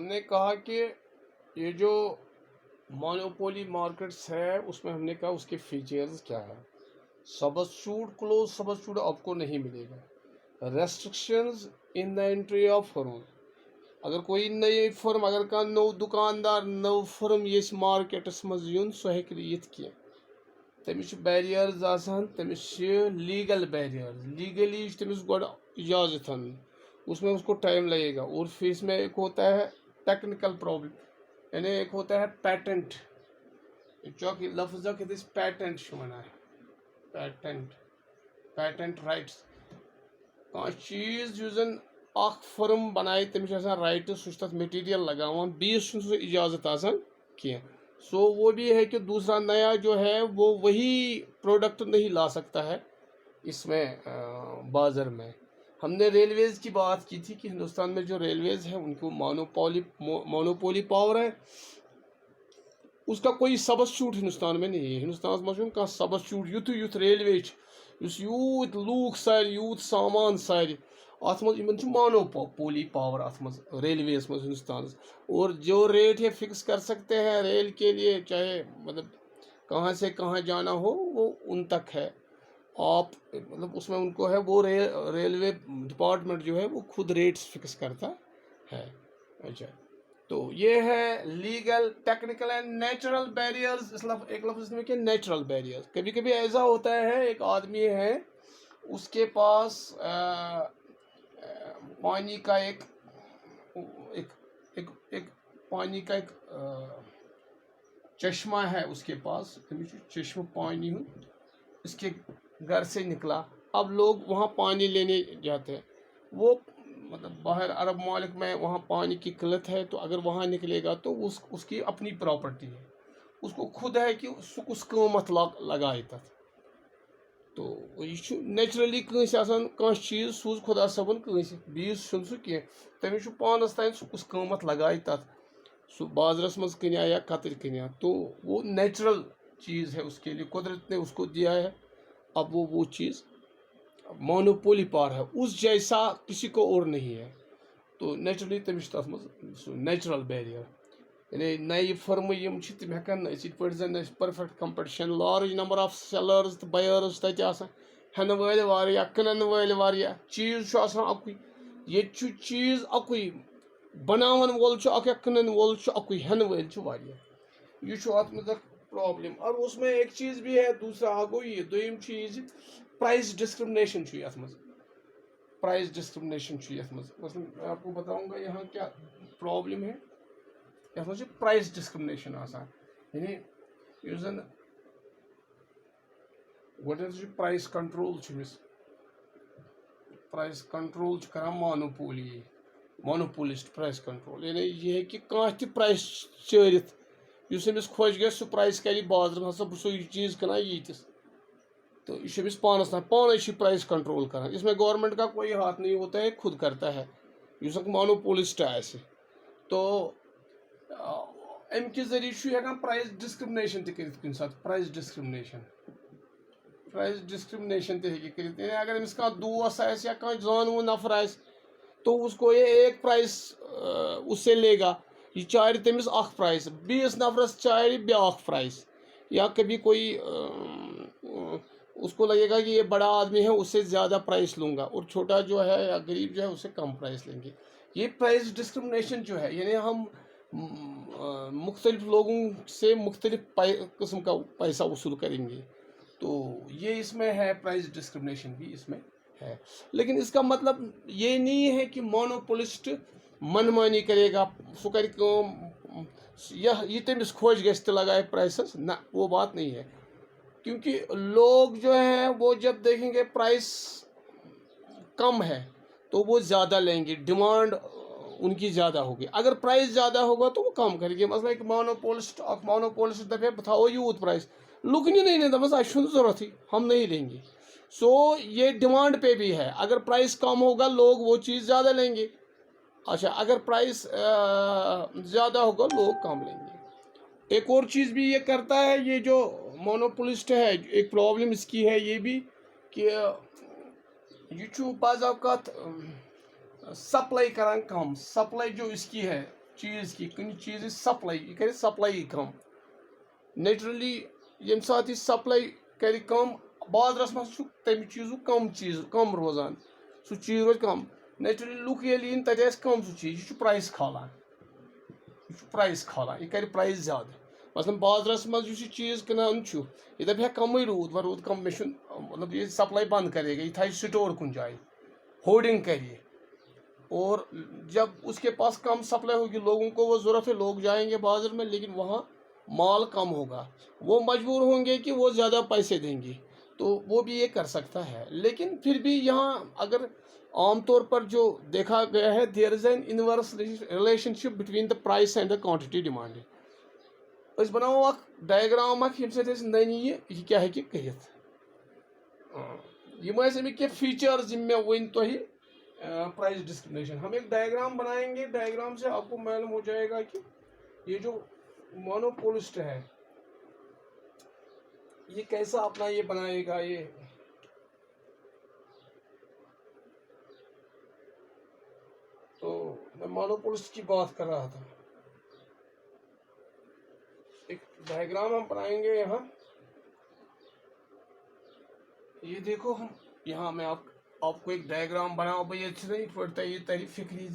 نے کہا کہ یہ جو مونوپولی مارکیٹس ہے اس میں ہم نے کہا اس کے فیچرز کیا ہے. سبسٹیوٹ کلوز سبسٹیوٹ آپ کو نہیں ملے گا. Restrictions in the entry of firm. اگر کوئی نئی فرم اگر کانٛہہ نوٚو دُکاندار نٔو فرم یژھِ مارکیٹس منٛز یُن سُہ ہیٚکہِ نہٕ یِتھ کینٛہہ. تٔمِس چھِ بیریٲرز آسان. تٔمِس چھِ لیگل بیریٲرز. لیگلی چھُ تٔمِس گۄڈٕ اجازت اَنُن. اس میں اس کو ٹائم لگے گا. اور پھر اس میں ایک ہوتا ہے ٹیکنیکل پرابلم یعنی ایک ہوتا ہے پیٹنٹ. چونکہ لفظ پیٹنٹ چھُ وَنان پیٹنٹ رائٹس. کانٛہہ چیٖز یُس زن اکھ فرم بنایہِ تٔمِس چھُ آسان رائٹس سُہ چھُ تتھ میٹیریل لگاوان بیٚیِس چھُنہٕ سُہ اجازت آسان کینٛہہ. سو وہ بھی ہے کہ دوسرا نیا جو ہے وہ وہی پروڈکٹ نہیں لا سکتا ہے اس میں بازار میں. ہم نے ریلویز کی بات کی تھی کہ ہندوستان میں جو ریلویز ہے ان کو مونوپولی پاور ہے. اس کا کوئی سبسٹیوٹ ہندوستان میں نہیں ہے. ہندوستان میں چھُنہٕ کانٛہہ سبسٹیوٹ یُتھ ریلوے چھُ یُس یوٗت لوٗکھ سارِ یوٗت سامان سارِ اتھ منٛز یِمن چھُ مونوپولی پاور اتھ منٛز ریلویز منٛز ہندوستانس. اور جو ریٹ یہ فکس کر سکتے ہیں ریل کے لیے چاہے مطلب کہاں سے کہاں جانا ہو وہ ان تک ہے. آپ مطلب اس میں ان کو ہے وہ ریلوے ڈپارٹمنٹ جو ہے وہ خود ریٹس فکس کرتا ہے. اچھا تو یہ ہے legal technical and natural barriers. ایک لفظ میں کہ نیچرل بیریئرز. کبھی کبھی ایسا ہوتا ہے ایک آدمی ہے اس کے پاس پانی کا ایک پانی کا ایک چشمہ ہے اس کے پاس. چشمہ پانی اس کے گھر سے نکلا. اب لوگ وہاں پانی لینے جاتے ہیں. وہ مطلب باہر عرب ممالک میں وہاں پانی کی قلت ہے تو اگر وہاں نکلے گا تو اس کی اپنی پراپرٹی ہے. اس کو خود ہے کہ سُہ کُس قۭمت لگایہِ تتھ. تو یہ چھُ نیچرلی کٲنٛسہِ آسان کانٛہہ چیٖز سوٗز خۄدا صٲبن کٲنٛسہِ بیٚیِس چھُنہٕ سُہ کینٛہہ. تٔمِس چھُ پانس تانۍ سُہ کُس قۭمت لگایہِ تتھ. سُہ بازرس منٛز کٕنیا یا کتٕرۍ کٕنیا. تو وہ نیچرل چیز ہے اس کے لیے قدرت نے اس کو دیا ہے. اب وہ چیز مونوپولی پاور ہے اس جیسا کسی کو اور نہیں ہے. تو نیچرلی تٔمِس چھُ تتھ منٛز سُہ نیچرل بیریئر. یعنی نئی فرمہٕ یِم چھِ تِم ہٮ۪کن أسۍ یِتھ پٲٹھۍ زن أسۍ perfect competition large number of sellers تہٕ بایٲرٕز تتہِ آسان. ہٮ۪نہٕ وٲلۍ واریاہ کٕنن وٲلۍ واریاہ. چیٖز چھُ آسان اکُے. ییٚتہِ چھُ چیٖز اکُے. بناون وول چھُ اکھ یا کٕنن وول چھُ اکُے. ہٮ۪نہٕ وٲلۍ چھِ واریاہ. یہ چھُ اتھ منٛز اکھ پرابلم. اور اس میں ایک چیز بھی ہے دوسرا گوٚو یہ دوٚیِم چیٖز پرائز ڈسکرمنیشن چھُ یتھ منٛز. پرائز ڈسکرمنیشن چھُ یتھ منٛز. مثلاً میں آپ کو بتاؤں گا یہاں کیا پرابلم ہے. یتھ منٛز چھِ پرائز ڈسکرمنیشن آسان. یعنی یُس زن گۄڈٕنیتھ چھُ پرائز کنٹرول چھُ أمِس. پرائز کنٹرول چھُ کران مونوپولسٹ پرائز کنٹرول. یعنی یہ ہیٚکہِ کانٛہہ تہِ پرائز چٲرِتھ یُس أمِس خۄش گژھِ سُہ پرائز کرِ بازرس منٛز. ہسا بہٕ چھُسو یہِ چیٖز کٕنان ییٖتِس. تو یہ چھُ أمِس پانس تام پانے چھُ پرائز کنٹرول کران. اس میں گورنمنٹ کا کوئی ہاتھ نہیں ہوتا ہے خود کرتا ہے یُس اکھ مونوپولسٹ آسہِ. تو امہِ کہِ ذٔریعہٕ چھُ ہٮ۪کان پرائز ڈسکرمنیشن تہِ کٔرِتھ کُنہِ ساتہٕ. پرائز ڈسکرمنیشن تہِ ہیٚکہِ کٔرِتھ. یعنی اگر أمِس کانٛہہ دوس آسہِ یا کانٛہہ زانوُن نفر آسہِ تو اس کو یہ ایک پرائز اس سے لے گا. یہ چارِ تٔمِس اکھ پرائز. بیٚیِس نفرس چارِ بیٛاکھ پرائز. یا کبھی کوئی اس کو لگے گا کہ یہ بڑا آدمی ہے اس سے زیادہ پرائز لوں گا اور چھوٹا جو ہے یا غریب جو ہے اس سے کم پرائز لیں گے. یہ پرائز ڈسکرمنیشن جو ہے یعنی ہم مختلف لوگوں سے مختلف قسم کا پیسہ وصول کریں گے. تو یہ اس میں ہے پرائز ڈسکرمنیشن بھی اس میں ہے. لیکن اس کا مطلب یہ نہیں ہے کہ مونوپولسٹ من مانی کرے گا. سُہ کرِ کٲم یہ تٔمِس خۄش گژھِ تہِ لگائے پرائسز. نہ وہ بات نہیں ہے. کیونکہ لوگ جو ہیں وہ جب دیکھیں گے پرائس کم ہے تو وہ زیادہ لیں گے. ڈیمانڈ ان کی زیادہ ہوگی. اگر پرائس زیادہ ہوگا تو وہ کم کریں گے. مثلاً ایک مونوپولسٹ دپے بہٕ تھاوو یوٗت پرائس. لُکھ نِنٕے نہٕ. دپس اَسہِ چھُنہٕ ضروٗرتھٕے ہم نہیں لیں گے. سو یہ ڈیمانڈ پہ بھی ہے. اگر پرائس کم ہوگا لوگ وہ چیز زیادہ لیں گے. اچھا اگر پرائس زیادہ ہوگا لوگ کم لیں گے. ایک اور چیز بھی یہ کرتا ہے یہ جو مونوپولسٹ ہے. ایک پرابلم اس کی ہے یہ بھی کہ یہ چھُ بعض اوقات سپلائی کران کم. سپلائی جو اس کی ہے چیز کی کُنہِ چیٖزٕچ سپلاے یہِ کَرِ سپلاے کم نیچرلی ییٚمہِ ساتہٕ یہِ سپلاے کَرِ کم بازرَس منٛز چھُ تَمہِ چیٖزُک کم روزان سُہ چیٖز روزِ کم نیچرلی لُکھ ییٚلہِ یِن تَتہِ آسہِ کم سُہ چیٖز یہِ چھُ پرٛایس کھالان یہِ کَرِ پرٛایس زیادٕ مثلاً بازرَس منٛز یُس یہِ چیٖز کٕنان چھُ یہِ دَپہِ ہے کمٕے روٗد وۄنۍ روٗد کم مےٚ چھُنہٕ مطلب یہِ سپلاے بنٛد کرے گا یہِ تھایہِ سٹور کُنہِ جایہِ ہوڈنگ کرِ یہ اور جب اس کے پاس کم سپلائی ہوگی لوگوں کو وہ ضرورت ہے لوگ جائیں گے بازار میں لیکن وہاں مال کم ہوگا وہ مجبور ہوں گے کہ وہ زیادہ پیسے دیں گے تو وہ بھی یہ کر سکتا ہے لیکن پھر بھی یہاں اگر عام طور پر جو دیکھا گیا ہے there is an inverse relationship between the price and the quantity demand اس بناو اخ ڈائیگرام اخ یم سۭتۍ أسۍ ننہِ یہ کیاہ ہیٚکہِ کٔرِتھ یم ٲسۍ امیِکۍ کینٛہہ فیچٲرز یم مےٚ ؤنۍ تۄہہِ پرائز ڈسکرمنیشن ہم ایک ڈائیگرام بنائیں گے ڈائیگرام سے آپ کو معلوم ہو جائے گا کہ یہ جو مونوپولسٹ ہے یہ کیسا اپنا یہ بنائے گا یہ تو میں مونوپولسٹ کی بات کر رہا تھا ایک ڈائیگرام ہم بنائیں گے یہاں یہ دیکھو ہم یہاں میں آپ کو ایک ڈائیگرام بناؤ بھائی اچھے نہیں پڑتا یہ تری فکری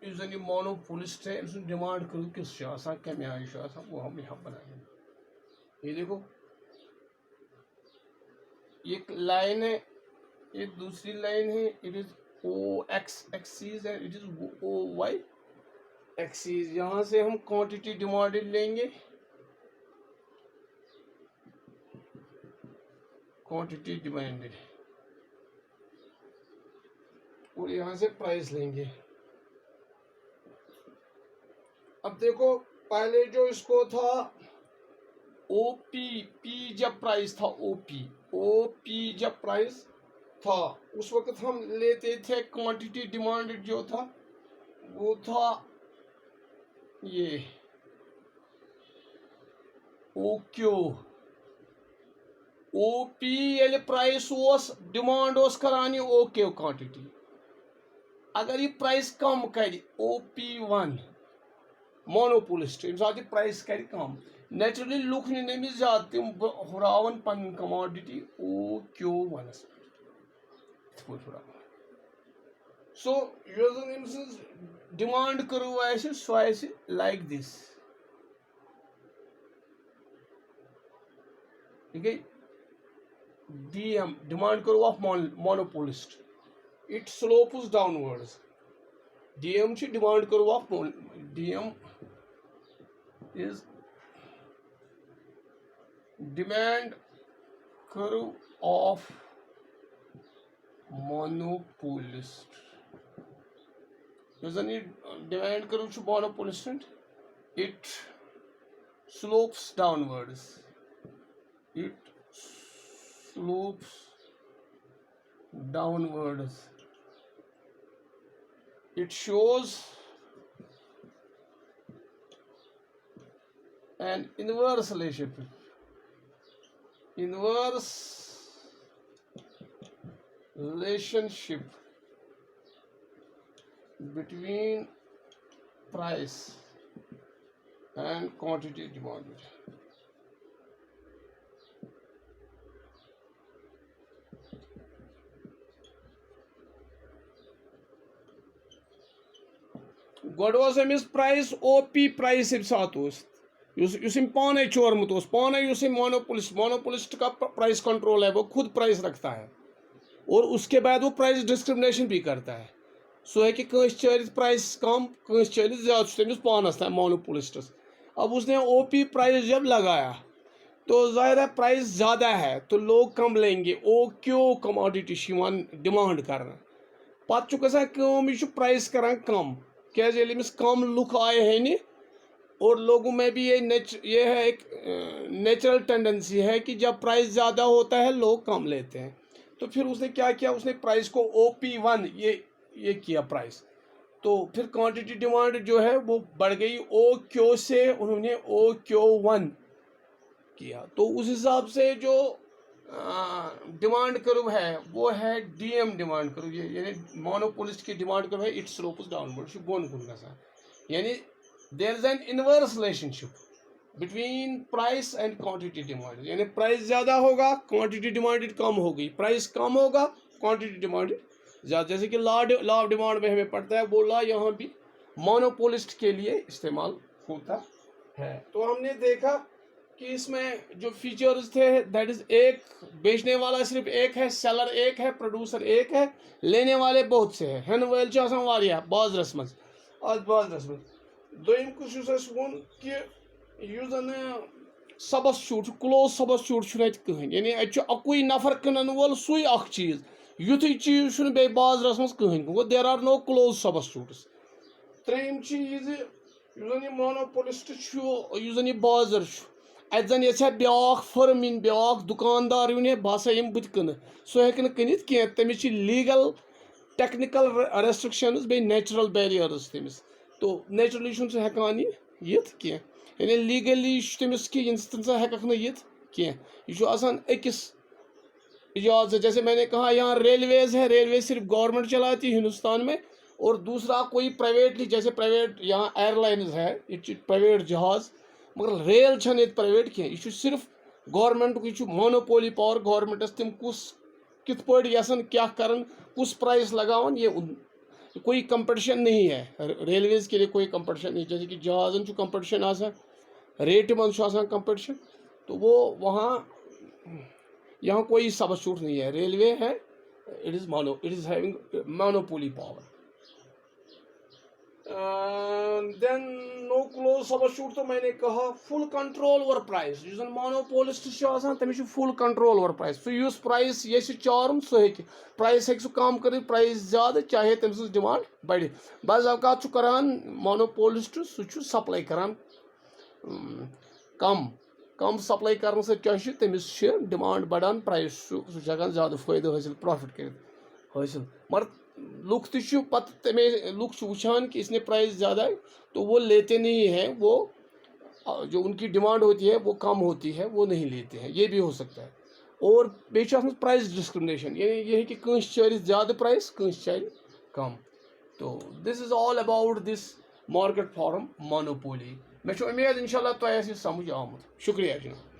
یُس زن یہ مونوپولسٹ ہے اس ڈیمانڈ کرو کس کمہِ آیہِ وہ ہم یہاں بنائیں گے یہ دیکھو یہ ایک لائن ہے ایک دوسری لائن ہے it is O X axis and it is O Y axis یہاں سے ہم کوانٹٹی ڈیمانڈ لیں گے کوانٹٹی ڈیمانڈ اور یہاں سے پرائس لیں گے اب دیکھو پہلے جو اس کو تھا او پی جب پرائس تھا او پی جب پرائس تھا اس وقت ہم لیتے تھے کوانٹٹی ڈیمانڈ جو تھا وہ تھا یہ او کیو او پی ییٚلہِ پرائس اوس ڈیمانڈ اوس کران یہ او کیو کوانٹٹی اگر یہ پرائس کم کر او پی ون مونوپولسٹ ییٚمہِ ساتہٕ یہِ پرائس کر کم نیچرلی لُکھ نِن أمِس زیادٕ تِم ہُراون پنٕنۍ کماڈٹی او کیو ونس یِتھ پٲٹھۍ ہُراون سو یۄس زن أمۍ سٕنٛز ڈِمانڈ کٔرٕو آسہِ سۄ آسہِ لایک دِس یہِ گٔے D M demand curve of monopolist it slopes downwards D M چھِ demand curve of D M is demand curve of monopolist یُس زن یہِ ڈِمانڈ curve چھُ monopolist it slopes downwards it shows an inverse relationship between price and quantity demanded. گۄڈٕ اوس أمِس price او پی price ییٚمہِ ساتہٕ اوس یُس أمۍ پانے چورمُت اوس پانے یُس أمۍ مونوپولسٹ کا پرائس کنٹرول ہے وہ خود پرائس رکھتا ہے اور اس کے بعد وہ پرائس ڈسکرمنیشن بھی کرتا ہے سو ہیٚکہِ کٲنٛسہِ چٲلِتھ پرائس کم کٲنٛسہِ چٲلِتھ زیادٕ چھُ تٔمِس پانس تام مونوپولسٹس اب اس نے او پی پرائس جب لگایا تو ظاہر ہے پرائس زیادہ ہے تو لوگ کم لیں گے او کیو کموڈٹی چھِ یِوان ڈِمانڈ کرنہٕ پتہٕ چھُ گژھان کٲم یہِ چھُ پرائس کران کم کیازِ ییٚلہِ أمِس کم لُکھ آیہِ ہیٚنہِ اور لوگوں میں بھی یہ ہے ایک نیچرل ٹینڈنسی ہے کہ جب پرائس زیادہ ہوتا ہے لوگ کم لیتے ہیں تو پھر اس نے کیا کیا اس نے پرائس کو او پی ون یہ کیا پرائس تو پھر کوانٹٹی ڈیمانڈ جو ہے وہ بڑھ گئی او کیو سے انہوں نے او کیو ون کیا تو اس حساب سے جو ڈیمانڈ کرو ہے وہ ہے ڈی ایم ڈیمانڈ کرو یعنی مونوپولسٹ کی ڈیمانڈ کرو ہے اٹ سلوپس ڈاؤن ورڈ بون کن گژھان یعنی there is an inverse relationship between price and quantity demand. یعنی پرائس زیادہ ہوگا کوانٹٹی ڈیمانڈیڈ کم ہوگی, پرائس کم ہوگا کوانٹٹی ڈیمانڈیڈ زیادہ. جیسے کہ لا آف ڈیمانڈ میں ہمیں پڑتا ہے, وہ لا یہاں بھی مونوپولسٹ کے لیے استعمال ہوتا ہے. تو ہم نے دیکھا کہ اس میں جو فیچرز تھے دیٹ از ایک بیچنے والا صرف ایک ہے, سیلر ایک ہے, پروڈیوسر ایک ہے, لینے والے بہت سے ہیں, ہن وٲلۍ چھِ آسان واریاہ بازرس منٛز. آز بازرس منٛز دوٚیِم کُس یُس اَسہِ ووٚن کہِ یُس زن سبسچوٗٹ چھُ کلوز سبسچوٗٹ چھُنہٕ اَتہِ کٕہٕنۍ. یعنی اَتہِ چھُ اَکُے نفر کٕنن وول سُے اکھ چیٖز, یُتھُے چیٖز چھُنہٕ بیٚیہِ بازرس منٛز کٕہٕنۍ. گوٚو دیر آر نو کلوز سبسچوٗٹس. ترٛیٚیِم چھِ یہِ زِ یُس زن یہِ مونوپولسٹ چھُ, یُس زن یہِ بازر چھُ, اتہِ زن یژھِ ہا بیاکھ فرم یِنۍ, بیاکھ دُکاندار یِنہِ ہے بہٕ ہسا یِمہٕ بہٕ تہِ کٕنہٕ, سُہ ہیٚکہِ نہٕ کٕنِتھ کینٛہہ. تٔمِس چھِ لیٖگل ٹیکنِکل ریسٹرکشنز بیٚیہِ نیچرل بیریٲرٕز تٔمِس. تو نیچرلی چھُنہٕ سُہ ہٮ۪کان یِتھ کینٛہہ. یعنی لیٖگلی چھُ تٔمِس کہِ ژٕ نسا ہٮ۪ککھ نہٕ یِتھ کینٛہہ. یہِ چھُ آسان أکِس اجازت. جیسے میں نے کہا یہاں ریلویز ہے, ریلویز صرف گورنمنٹ چلاتی ہے ہندوستان میں, اور دوسرا کوئی پرائیویٹلی, جیسے پرائیویٹ یہاں ایئر لائنز ہے, یہ پرائیویٹ جہاز, مگر ریل چھنہٕ ییٚتہِ پرائیویٹ کینٛہہ. یہِ چھُ صرف گورنمنٹُک, یہِ چھُ مونوپولی پاور گورنمنٹس. تِم کِتھ پٲٹھۍ یژھن کیٛاہ کرن, کُس پرائس لگاون, یہ کوئی کمپٹیشن نہیں ہے. ریلویز کے لیے کوئی کمپٹیشن نہیں, جیسے کہ جہازن چھُ کمپٹیشن آسان, ریٹہِ منٛز چھُ آسان کمپٹیشن, تو وہ وہاں یہاں کوئی سبسچوٹ نہیں ہے. ریلوے ہے, it is having monopoly power. Then no close substitute. تو میں نے کہا فل کنٹرول اوور پرائس. یُس زن مونوپولسٹ چھُ آسان تٔمِس چھُ فل کنٹرول اوور پرائس. سُہ یُس پرائس یژھِ چارُن سُہ ہیٚکہِ, پرائس ہیٚکہِ سُہ کم کٔرِتھ, پرائس زیادٕ, چاہے تٔمۍ سٕنٛز ڈِمانڈ بڑِ. بعض اوقات چھُ کران مونوپولسٹ, سُہ چھُ سپلاے کران کم سپلاے کرنہٕ سۭتۍ کیٛاہ چھُ تٔمِس چھِ ڈِمانڈ بڑان, پرائس چھُ سُہ چھُ ہٮ۪کان زیادٕ فٲیدٕ حٲصِل پرافٹ کٔرِتھ حٲصِل. مگر لُکھ تہِ چھُ پتہٕ تَمے لُکھ چھِ وٕچھان کہ اس نے پرائس زیادہ ہے تو وہ لیتے نہیں ہیں, وہ جو ان کی ڈیمانڈ ہوتی ہے وہ کم ہوتی ہے, وہ نہیں لیتے ہیں. یہ بھی ہو سکتا ہے. اور بیٚیہِ چھُ آسان پرائس ڈسکرمنیشن, یعنی یہ ہیٚکہِ کٲنٛسہِ چٲرِتھ زیادٕ پرائس, کٲنٛسہِ چارِ کم. تو this is all about this market form monopoly. مےٚ چھُ اُمید انشاء اللہ تۄہہِ آسہِ سمجھ آمُت. شُکریہ جناب.